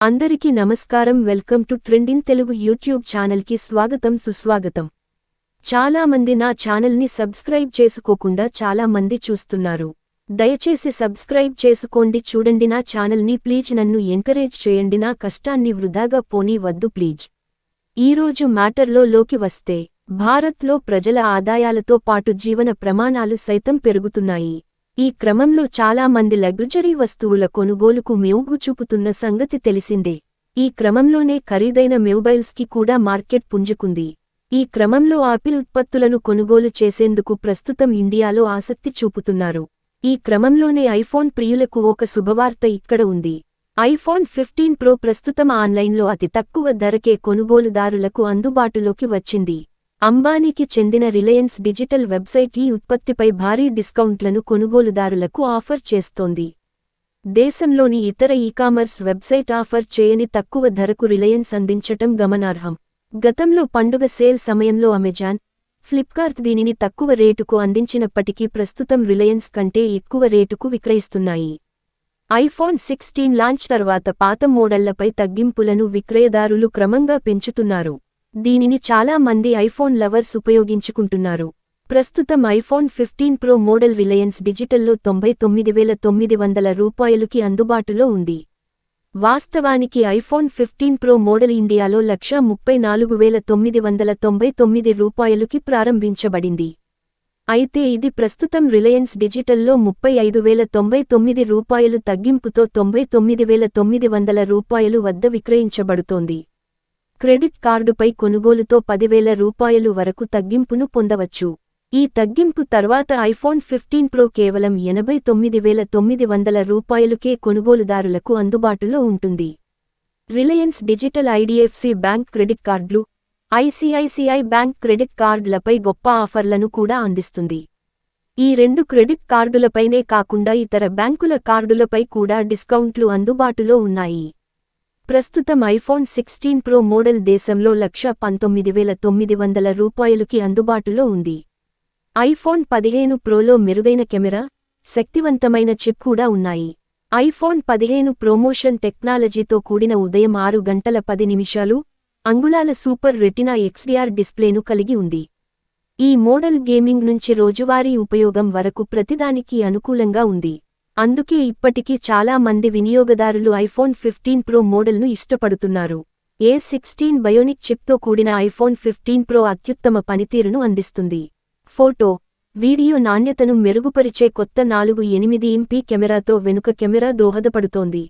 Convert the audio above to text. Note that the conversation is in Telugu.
అందరికీ నమస్కారం. Welcome to trending Telugu YouTube ఛానల్కి స్వాగతం సుస్వాగతం. చాలా మంది నా ఛానల్ని సబ్స్క్రైబ్ చేసుకోకుండా చాలా మంది చూస్తున్నారు. దయచేసి సబ్స్క్రైబ్ చేసుకోండి. చూడండి నా ఛానల్ని ప్లీజ్. నన్ను ఎంకరేజ్ చేయండి. నా కష్టాన్ని వృధాగా పోనీ వద్దు ప్లీజ్. ఈరోజు మ్యాటర్లోకి వస్తే, భారత్లో ప్రజల ఆదాయాలతో పాటు జీవన ప్రమాణాలు సైతం పెరుగుతున్నాయి. ఈ క్రమంలో చాలా మంది లగ్జరీ వస్తువుల కొనుగోలుకు మొగ్గు చూపుతున్న సంగతి తెలిసిందే. ఈ క్రమంలోనే ఖరీదైన మొబైల్స్కి కూడా మార్కెట్ పుంజుకుంది. ఈ క్రమంలో ఆపిల్ ఉత్పత్తులను కొనుగోలు చేసేందుకు ప్రస్తుతం ఇండియాలో ఆసక్తి చూపుతున్నారు. ఈ క్రమంలోనే ఐఫోన్ ప్రియులకు ఒక శుభవార్త ఇక్కడ ఉంది. ఐఫోన్ 15 ప్రో ప్రస్తుతం ఆన్లైన్లో అతి తక్కువ ధరకే కొనుగోలుదారులకు అందుబాటులోకి వచ్చింది. అంబానీకి చెందిన రిలయన్స్ డిజిటల్ వెబ్సైట్ ఈ ఉత్పత్తిపై భారీ డిస్కౌంట్లను కొనుగోలుదారులకు ఆఫర్ చేస్తోంది. దేశంలోని ఇతర ఈకామర్స్ వెబ్సైట్ ఆఫర్ చేయని తక్కువ ధరకు రిలయన్స్ అందించటం గమనార్హం. గతంలో పండుగ సేల్ సమయంలో అమెజాన్, ఫ్లిప్కార్ట్ దీనిని తక్కువ రేటుకు అందించినప్పటికీ ప్రస్తుతం రిలయన్స్ కంటే ఎక్కువ రేటుకు విక్రయిస్తున్నాయి. ఐఫోన్ 16 లాంచ్ తర్వాత పాత మోడళ్లపై తగ్గింపులను విక్రయదారులు క్రమంగా పెంచుతున్నారు. దీనిని చాలా మంది ఐఫోన్ లవర్స్ ఉపయోగించుకుంటున్నారు. ప్రస్తుతం ఐఫోన్ 15 ప్రో మోడల్ రిలయన్స్ డిజిటల్లో 99,900 రూపాయలుకి అందుబాటులో ఉంది. వాస్తవానికి ఐఫోన్ 15 ప్రో మోడల్ ఇండియాలో 134,999 రూపాయలుకి ప్రారంభించబడింది. అయితే ఇది ప్రస్తుతం రిలయన్స్ డిజిటల్లో 35,099 రూపాయలు తగ్గింపుతో 99,900 రూపాయలు వద్ద విక్రయించబడుతోంది. క్రెడిట్ కార్డుపై కొనుగోలుతో 10,000 రూపాయలు వరకు తగ్గింపును పొందవచ్చు. ఈ తగ్గింపు తర్వాత ఐఫోన్ 15 ప్రో కేవలం 89,900 రూపాయలుకే కొనుగోలుదారులకు అందుబాటులో ఉంటుంది. Reliance digital IDFC bank credit కార్డులు, ఐసిఐసిఐ బ్యాంక్ క్రెడిట్ కార్డులపై గొప్ప ఆఫర్లను కూడా అందిస్తుంది. ఈ రెండు క్రెడిట్ కార్డులపైనే కాకుండా ఇతర బ్యాంకుల కార్డులపై కూడా డిస్కౌంట్లు అందుబాటులో ఉన్నాయి. ప్రస్తుతం ఐఫోన్ 16 ప్రో మోడల్ దేశంలో 119,900 రూపాయలుకి అందుబాటులో ఉంది. ఐఫోన్ 15 ప్రోలో మెరుగైన కెమెరా, శక్తివంతమైన చిప్ కూడా ఉన్నాయి. ఐఫోన్ 15 ప్రమోషన్ టెక్నాలజీతో కూడిన ఉదయం 6 గంటల 10 నిమిషాలు అంగుళాల సూపర్ రెటినా ఎక్స్డిఆర్ డిస్ప్లేను కలిగి ఉంది. ఈ మోడల్ గేమింగ్ నుంచి రోజువారీ ఉపయోగం వరకు ప్రతిదానికి అనుకూలంగా ఉంది. అందుకే ఇప్పటికీ చాలా మంది వినియోగదారులు ఐఫోన్ 15 ప్రో మోడల్ను ఇష్టపడుతున్నారు. A16 బయోనిక్ చిప్తో కూడిన ఐఫోన్ 15 ప్రో అత్యుత్తమ పనితీరును అందిస్తుంది. ఫోటో, వీడియో నాణ్యతను మెరుగుపరిచే కొత్త 4.8 MP కెమెరాతో వెనుక కెమెరా దోహదపడుతోంది.